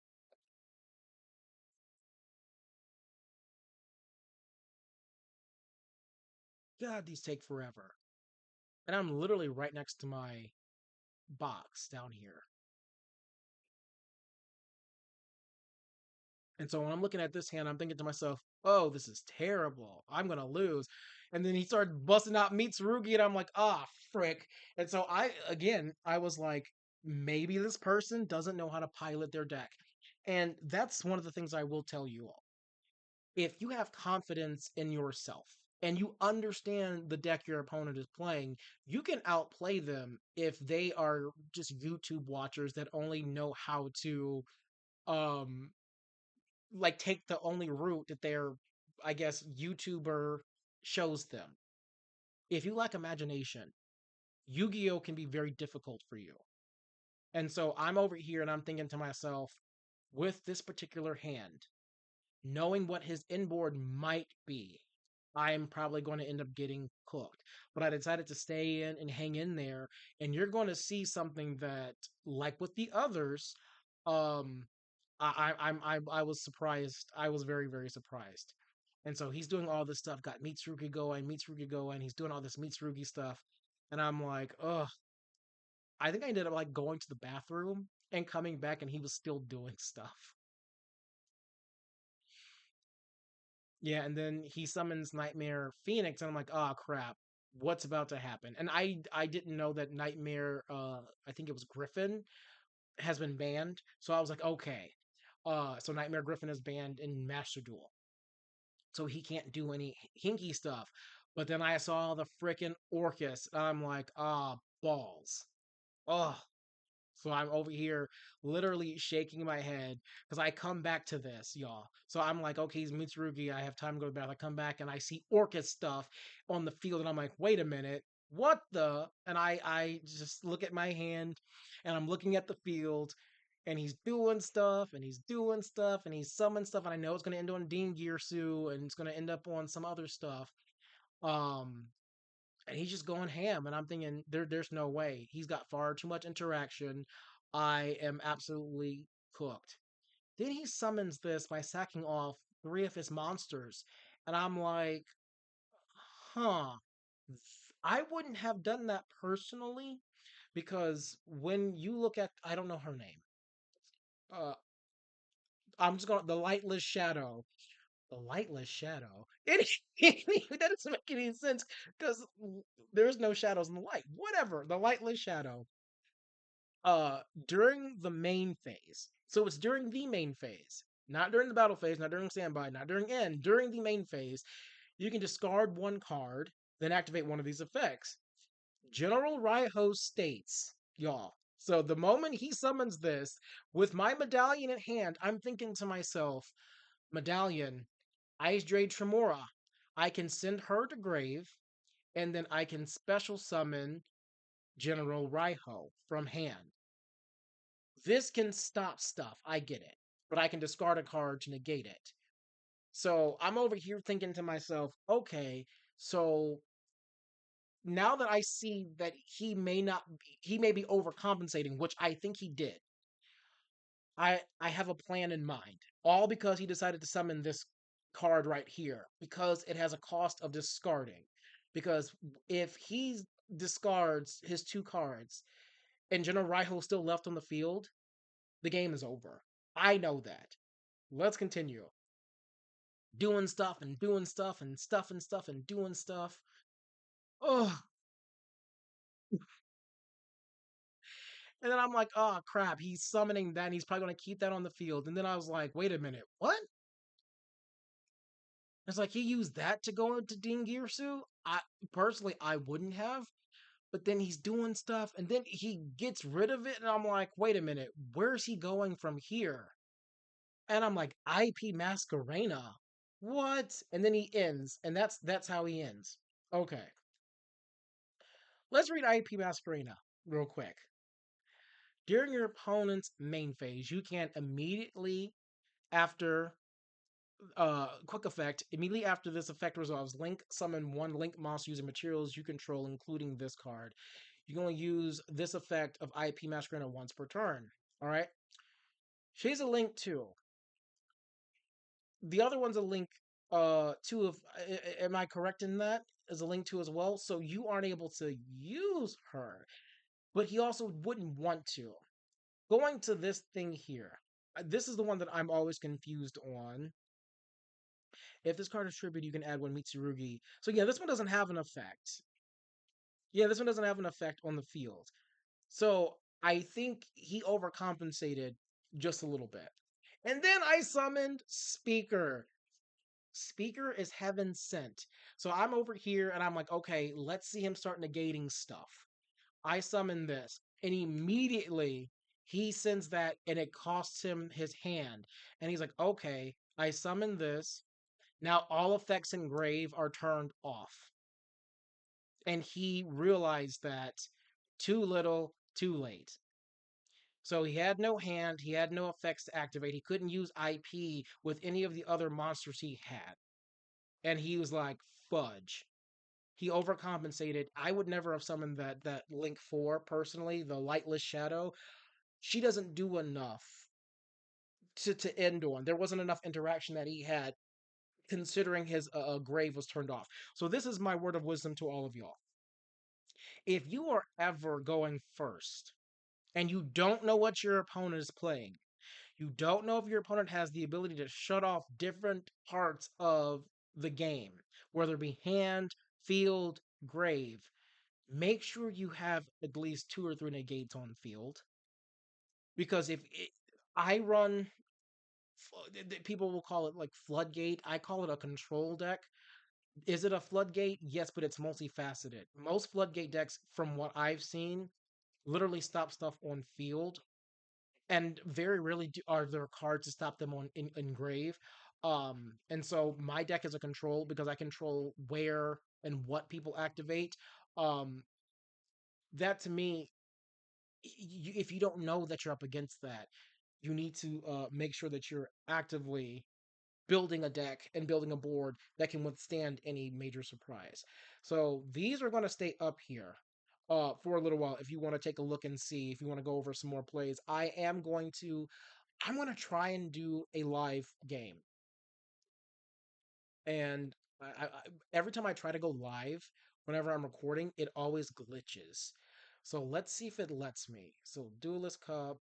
God, these take forever. And I'm literally right next to my box down here. And so when I'm looking at this hand, I'm thinking to myself, oh, this is terrible. I'm going to lose. And then he started busting out Mitsurugi, and I'm like, ah, frick. And so I was like, maybe this person doesn't know how to pilot their deck. And that's one of the things I will tell you all. If you have confidence in yourself and you understand the deck your opponent is playing, you can outplay them if they are just YouTube watchers that only know how to um like take the only route that their I guess YouTuber shows them. If you lack imagination, Yu-Gi-Oh can be very difficult for you. And so I'm over here and I'm thinking to myself, with this particular hand, knowing what his inboard might be, I'm probably going to end up getting cooked. But I decided to stay in and hang in there, and you're going to see something that, like with the others, um, I was surprised. I was very very surprised. And so he's doing all this stuff. Got Mitsurugi going. He's doing all this Mitsurugi stuff, and I'm like, ugh. I think I ended up like going to the bathroom and coming back, and he was still doing stuff. Yeah, and then he summons Nightmare Phoenix, and I'm like, oh crap, what's about to happen? And I didn't know that Nightmare, I think it was Griffin, has been banned. So I was like, okay, so Nightmare Griffin is banned in Master Duel, so he can't do any hinky stuff. But then I saw the freaking Orcus, and I'm like, ah, balls. Oh, so I'm over here literally shaking my head because I come back to this, y'all. So I'm like, okay, he's Mitsurugi. I have time to go to bed. I come back and I see Orcus stuff on the field, and I'm like, wait a minute, what the? And I just look at my hand, and I'm looking at the field, and he's doing stuff, and he's doing stuff, and he's summoning stuff, and I know it's gonna end on Dean Gearsu, and it's gonna end up on some other stuff. Um, and he's just going ham, and I'm thinking there's no way. He's got far too much interaction. I am absolutely cooked. Then he summons this by sacking off three of his monsters, and I'm like, huh. I wouldn't have done that personally, because when you look at, I don't know her name. uh I'm just going, the Lightless Shadow. The Lightless Shadow. That doesn't make any sense because there's no shadows in the light. Whatever. The Lightless Shadow. Uh, during the main phase. So it's during the main phase, not during the battle phase, not during standby, not during end. During the main phase, you can discard one card, then activate one of these effects. General Raiho states, y'all. So the moment he summons this with my medallion in hand, I'm thinking to myself, medallion, Ice Jade Tremora. I can send her to grave, and then I can special summon General Raiho from hand. This can stop stuff. I get it. But I can discard a card to negate it. So I'm over here thinking to myself, okay, so now that I see that he may be overcompensating, which I think he did. I have a plan in mind. All because he decided to summon this card right here because it has a cost of discarding. Because if he discards his two cards and General Raiho is still left on the field, the game is over. I know that. Let's continue. Doing stuff and doing stuff and stuff and stuff and doing stuff. Oh, and then I'm like, oh crap, he's summoning that and he's probably gonna keep that on the field. And then I was like, wait a minute, what? It's like he used that to go into Dingirsu. I personally I wouldn't have, but then he's doing stuff and then he gets rid of it, and I'm like, wait a minute, where's he going from here? And I'm like, IP Masquerena. What? And then he ends, and that's how he ends. Okay. Let's read IP Masquerena real quick. During your opponent's main phase, you can immediately after quick effect. Immediately after this effect resolves, Link summon one Link monster using materials you control, including this card. You can only use this effect of IP Masquerena once per turn. All right. She's a Link too. The other one's a Link two of. Am I correct in that? Is a Link two as well. So you aren't able to use her, but he also wouldn't want to. Going to this thing here. This is the one that I'm always confused on. If this card is tribute, you can add one Mitsurugi. So yeah, this one doesn't have an effect. Yeah, this one doesn't have an effect on the field. So I think he overcompensated just a little bit. And then I summoned Speaker. Speaker is heaven sent. So I'm over here and I'm like, okay, let's see him start negating stuff. I summon this, and immediately he sends that, and it costs him his hand. And he's like, okay, I summon this. Now all effects in Grave are turned off. And he realized that too little, too late. So he had no hand, he had no effects to activate. He couldn't use IP with any of the other monsters he had. And he was like, fudge. He overcompensated. I would never have summoned that Link 4 personally, the Lightless Shadow. She doesn't do enough to end on. There wasn't enough interaction that he had considering his grave was turned off. So this is my word of wisdom to all of y'all. If you are ever going first and you don't know what your opponent is playing, you don't know if your opponent has the ability to shut off different parts of the game, whether it be hand, field, grave, make sure you have at least two or three negates on field. Because if it, I run, people will call it like floodgate. I call it a control deck. Is it a floodgate? Yes, but it's multifaceted. Most floodgate decks, from what I've seen, literally stop stuff on field, and very rarely are there cards to stop them on in grave. And so my deck is a control because I control where and what people activate. Um, that to me, if you don't know that you're up against that, you need to make sure that you're actively building a deck and building a board that can withstand any major surprise. So these are going to stay up here for a little while. If you want to take a look and see, if you want to go over some more plays, I'm going to try and do a live game. And every time I try to go live, whenever I'm recording, it always glitches. So let's see if it lets me. So Duelist Cup.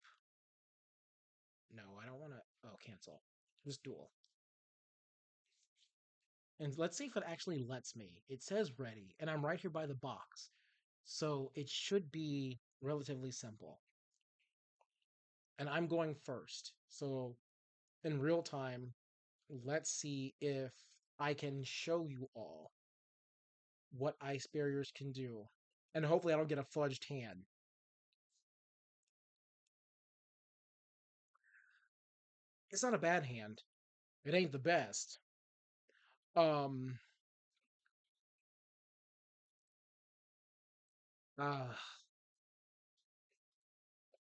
No, I don't want to. Oh, cancel. Just duel. And let's see if it actually lets me. It says ready, and I'm right here by the box. So it should be relatively simple. And I'm going first. So in real time, let's see if I can show you all what ice barriers can do. And hopefully I don't get a fudged hand. It's not a bad hand. It ain't the best. Um uh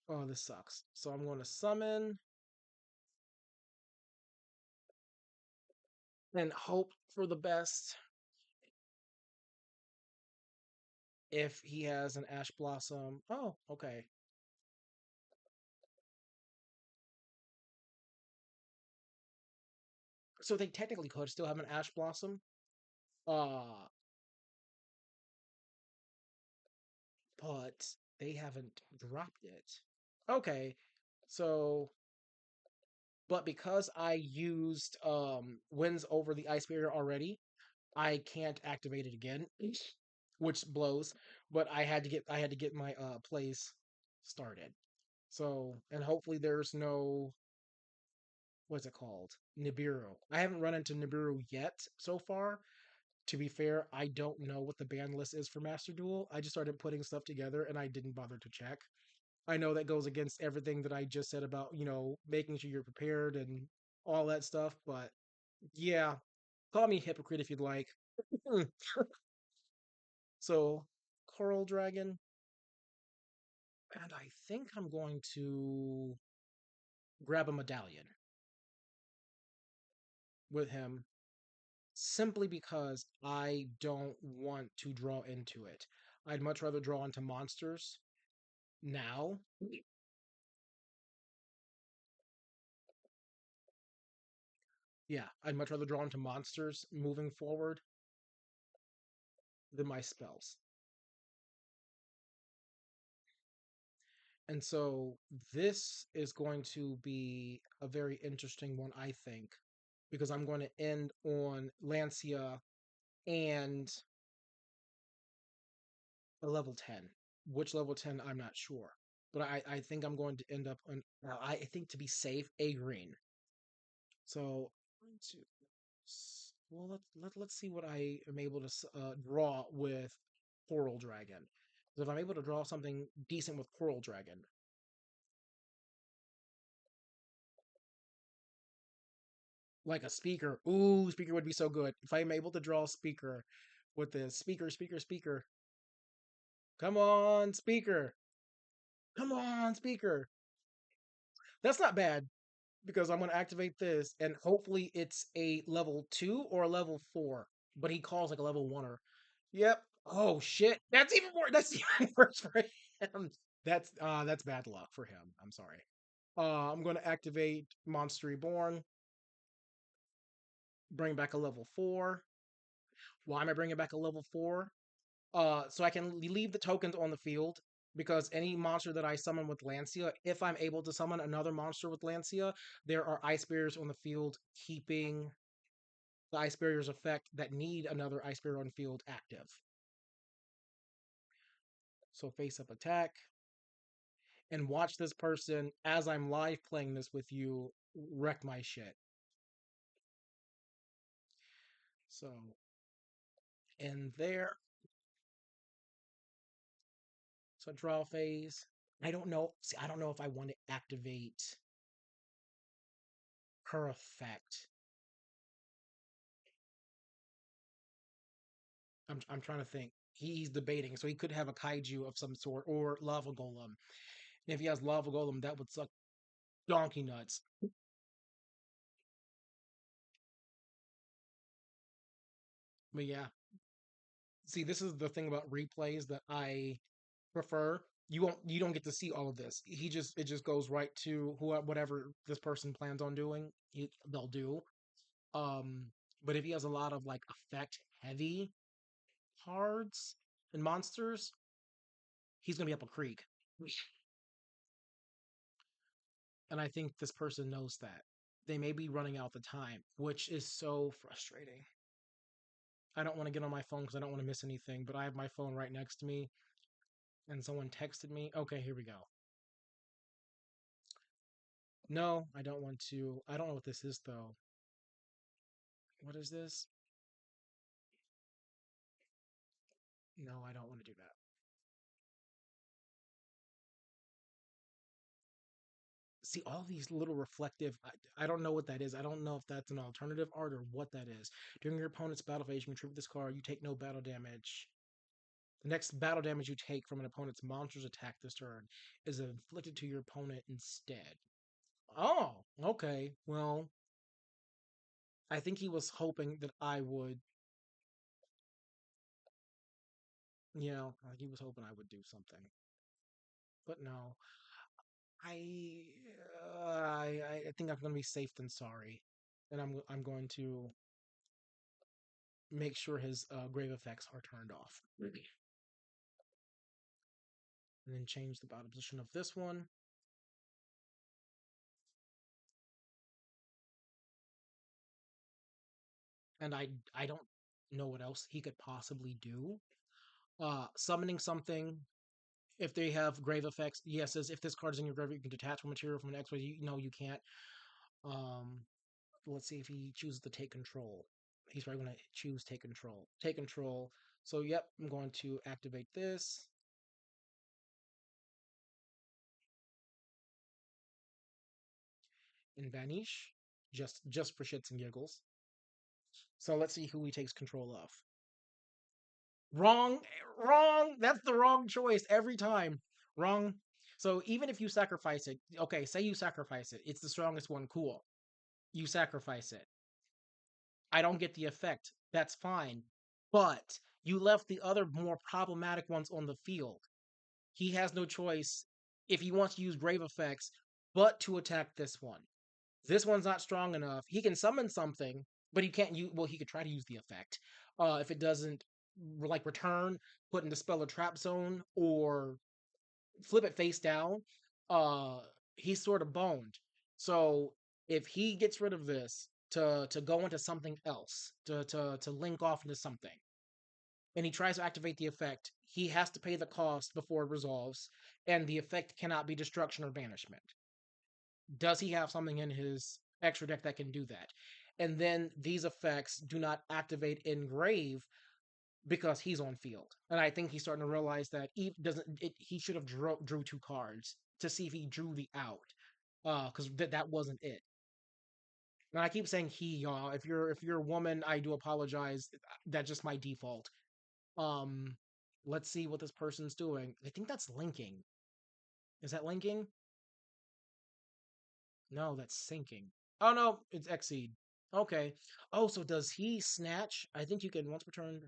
oh, this sucks. So I'm going to summon. and hope for the best if he has an Ash Blossom. Oh, okay. So they technically could still have an Ash Blossom. Uh, but they haven't dropped it. Okay. So but because I used Winds over the Ice Barrier already, I can't activate it again, which blows. But I had to get my plays started. So and hopefully there's no what's it called? Nibiru. I haven't run into Nibiru yet so far. To be fair, I don't know what the ban list is for Master Duel. I just started putting stuff together and I didn't bother to check. I know that goes against everything that I just said about, making sure you're prepared and all that stuff, but yeah, call me a hypocrite if you'd like. So, Coral Dragon, and I think I'm going to grab a medallion with him simply because I don't want to draw into it. I'd much rather draw into monsters now. Yeah, I'd much rather draw into monsters moving forward than my spells. And so this is going to be a very interesting one, I think, because I'm going to end on Lancia and a level 10. Which level 10, I'm not sure. But I think I'm going to end up on, I think to be safe, a green. So, one, two, well, let's see what I am able to draw with Coral Dragon. Because if I'm able to draw something decent with Coral Dragon, like a speaker. Ooh, speaker would be so good. If I'm able to draw a speaker with this speaker. Come on, speaker. Come on, speaker. That's not bad because I'm going to activate this and hopefully it's a level 2 or a level 4. But he calls like a level 1er. Yep. Oh shit. That's even more. That's even worse for him. That's bad luck for him. I'm sorry. I'm going to activate Monster Reborn, bring back a level 4. Why am I bringing back a level 4? So I can leave the tokens on the field because any monster that I summon with Lancia, if I'm able to summon another monster with Lancia, there are ice barriers on the field keeping the ice barriers effect that need another ice barrier on field active. So face up attack and watch this person as I'm live playing this with you wreck my shit. So and there, so draw phase. I don't know. See, I don't know if I want to activate her effect. I'm trying to think. He's debating, so he could have a kaiju of some sort or lava golem. And if he has lava golem, that would suck donkey nuts. But yeah, see, this is the thing about replays that I prefer. You don't get to see all of this. It just goes right to whatever this person plans on doing. They'll do. Um, but if he has a lot of like effect heavy cards and monsters, he's gonna be up a creek. And I think this person knows that. They may be running out the time, which is so frustrating. I don't want to get on my phone because I don't want to miss anything, but I have my phone right next to me and someone texted me. Okay, here we go. No, I don't want to. I don't know what this is though. What is this? No, I don't want to do that. See, all these little reflective. I don't know what that is. I don't know if that's an alternative art or what that is. During your opponent's battle phase, you contribute this card. You take no battle damage. The next battle damage you take from an opponent's monster's attack this turn is inflicted to your opponent instead. Oh, okay. Well, I think he was hoping that I would, he was hoping I would do something. But no, I, I think I'm gonna be safe than sorry, and I'm going to make sure his grave effects are turned off, and then change the bottom position of this one. And I don't know what else he could possibly do. Summoning something if they have grave effects. Yes, as if this card is in your graveyard, you can detach one material from an X-ray. No, you can't. Um, let's see if he chooses to take control. He's probably going to choose take control. Take control. So yep, I'm going to activate this and vanish, just for shits and giggles. So let's see who he takes control of. Wrong, wrong. That's the wrong choice every time. Wrong. So even if you sacrifice it, okay, say you sacrifice it, it's the strongest one. Cool. You sacrifice it. I don't get the effect. That's fine. But you left the other more problematic ones on the field. He has no choice if he wants to use grave effects, but to attack this one. This one's not strong enough. He can summon something, but he can't use. Well, he could try to use the effect. If it doesn't like return, put into spell or trap zone, or flip it face down, uh, he's sort of boned. So if he gets rid of this to go into something else, to link off into something, and he tries to activate the effect, he has to pay the cost before it resolves, and the effect cannot be destruction or banishment. Does he have something in his extra deck that can do that? And then these effects do not activate in grave because he's on field. And I think he's starting to realize that he should have drew two cards to see if he drew the out. Because that wasn't it. And I keep saying he, y'all. If you're a woman, I do apologize. That's just my default. Um, let's see what this person's doing. I think that's linking. Is that linking? No, that's sinking. Oh no, it's Exceed. Okay. Oh, so does he snatch? I think you can once per turn.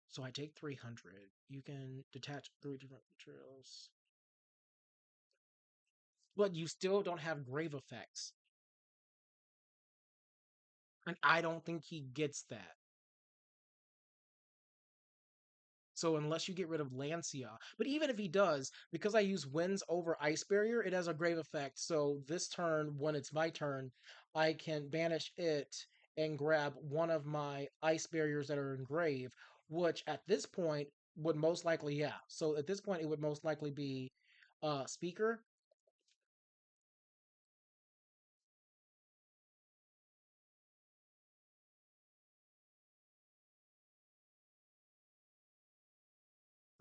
So I take 300. You can detach three different materials. But you still don't have grave effects. And I don't think he gets that. So unless you get rid of Lancia, but even if he does, because I use Winds over Ice Barrier, it has a grave effect. So this turn, when it's my turn, I can banish it and grab one of my Ice Barriers that are in grave, which at this point would most likely, yeah. So at this point, it would most likely be Speaker.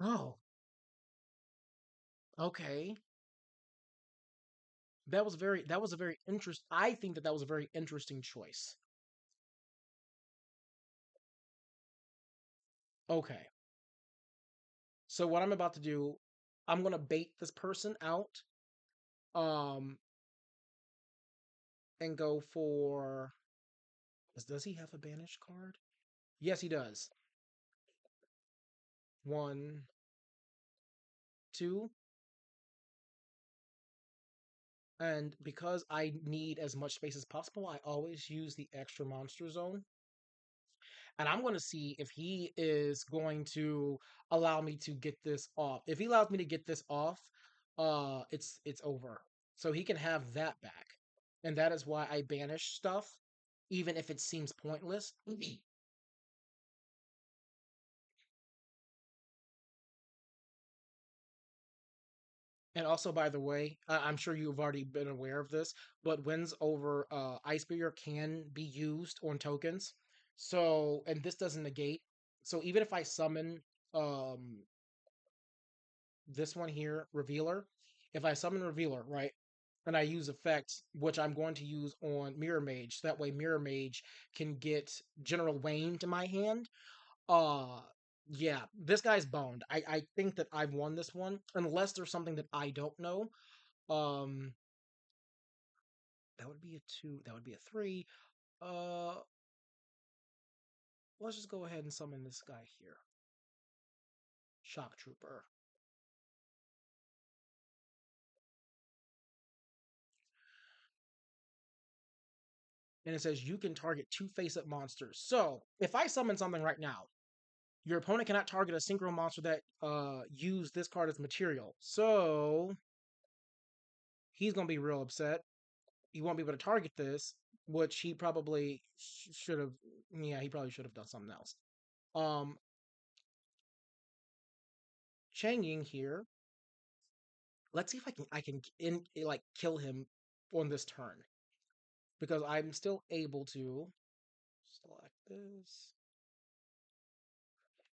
Oh, okay. That was a very interest. I think that was a very interesting choice. Okay. So what I'm about to do, I'm gonna bait this person out, um, and go for. Does he have a banished card? Yes, he does. One, two, and because I need as much space as possible, I always use the extra monster zone. And I'm going to see if he is going to allow me to get this off. If he allows me to get this off, it's over. So he can have that back. And that is why I banish stuff, even if it seems pointless. And also, by the way, I'm sure you've already been aware of this, but wins over Ice Barrier can be used on tokens. So, and this doesn't negate. So even if I summon um this one here, Revealer, if I summon Revealer, right, and I use effects, which I'm going to use on Mirror Mage, so that way Mirror Mage can get General Wayne to my hand. Uh, yeah, this guy's boned. I think that I've won this one, unless there's something that I don't know. Um, that would be a two. That would be a three. Uh, let's just go ahead and summon this guy here, Shock Trooper. And it says you can target two face-up monsters. So if I summon something right now, your opponent cannot target a synchro monster that use this card as material. So he's gonna be real upset. He won't be able to target this, which he probably should have. Yeah, he probably should have done something else. Um, Chang Ying here. Let's see if I can like kill him on this turn because I'm still able to select this,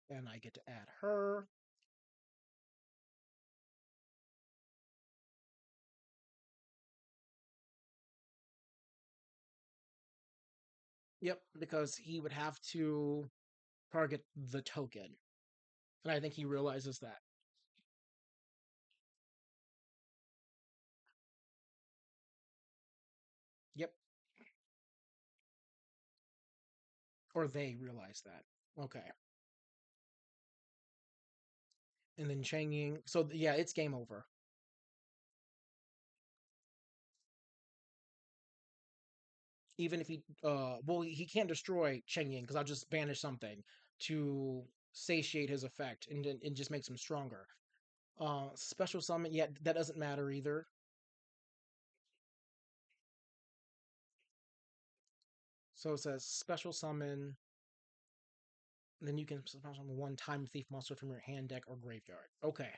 and I get to add her. Yep, because he would have to target the token, and I think he realizes that. Yep, or they realize that. Okay, and then Chang Ying. So yeah, it's game over. Even if well, he can't destroy Cheng Ying because I'll just banish something to satiate his effect and just makes him stronger. Special summon, yeah, that doesn't matter either. So it says special summon, then you can special summon one time thief monster from your hand, deck, or graveyard. Okay,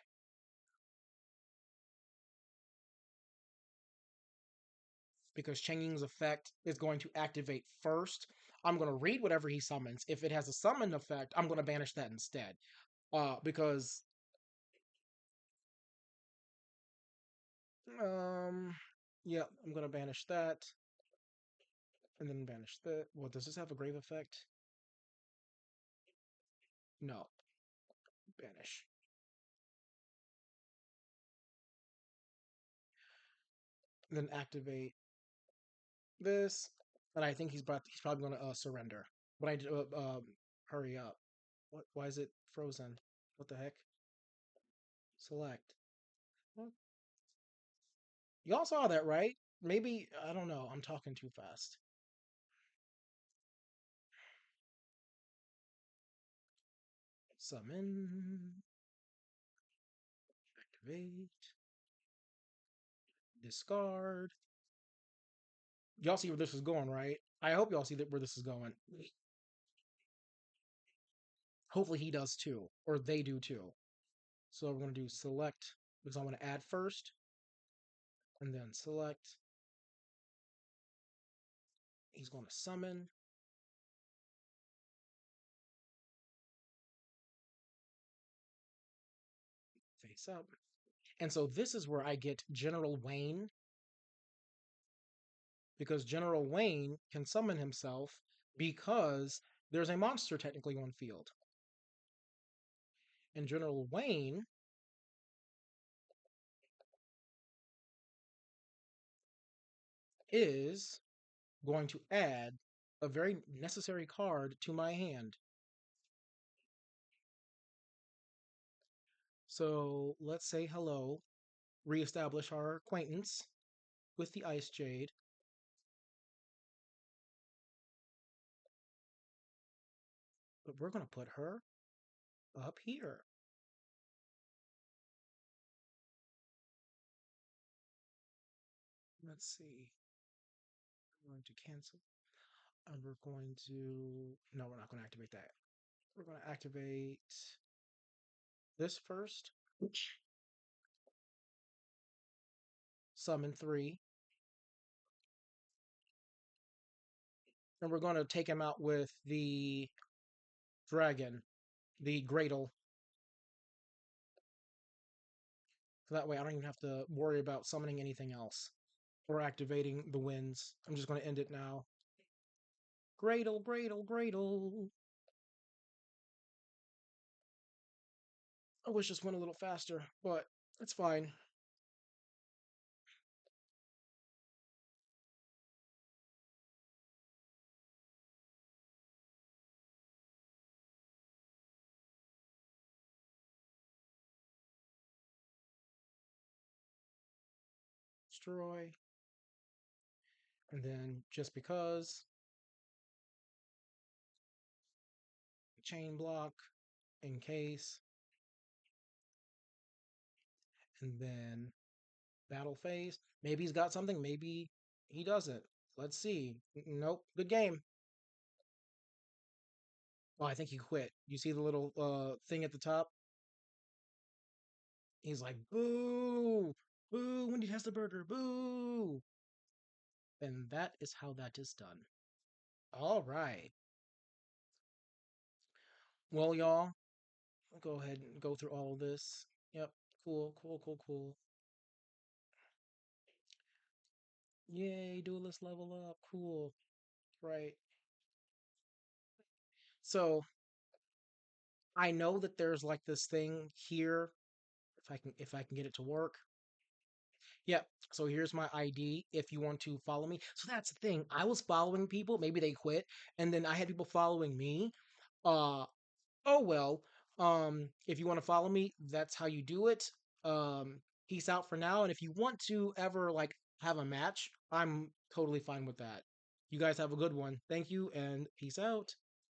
because Cheng Ying's effect is going to activate first. I'm going to read whatever he summons. If it has a summon effect, I'm going to banish that instead. Because um, yeah, I'm going to banish that. And then banish that. Well, does this have a grave effect? No. Banish. Then activate this. And I think he's probably going to surrender. But hurry up. What? Why is it frozen? What the heck? Select. What? Y'all saw that, right? Maybe I don't know. I'm talking too fast. Summon. Activate. Discard. Y'all see where this is going, right? I hope y'all see where this is going. Hopefully he does too, or they do too. So we're going to do select because I want to add first, and then select. He's going to summon face up. And so this is where I get General Wayne because General Wayne can summon himself because there's a monster technically on field. And General Wayne is going to add a very necessary card to my hand. So let's say hello, reestablish our acquaintance with the Ice Jade. But we're going to put her up here. Let's see. I'm going to cancel. And we're going to. No, we're not going to activate that. We're going to activate this first. Summon three. And we're going to take him out with the dragon, the Gradle. So that way I don't even have to worry about summoning anything else or activating the winds. I'm just going to end it now. Gradle, Gradle, Gradle. I wish this went a little faster, but it's fine. destroy. And then just because, chain block in case, and then battle phase. Maybe he's got something, maybe he doesn't. Let's see. Nope. Good game. Oh, I think he quit. You see the little thing at the top? He's like, boo! Boo! Wendy has the burger. Boo! And that is how that is done. All right. Well, y'all, I'll go ahead and go through all of this. Yep. Cool, cool, cool, cool. Yay, duelist level up. Cool. Right. So I know that there's like this thing here. If I can get it to work. Yep. So here's my ID if you want to follow me. So that's the thing. I was following people, maybe they quit, and then I had people following me. Uh oh well. If you want to follow me, that's how you do it. Peace out for now. And if you want to ever like have a match, I'm totally fine with that. You guys have a good one. Thank you and peace out.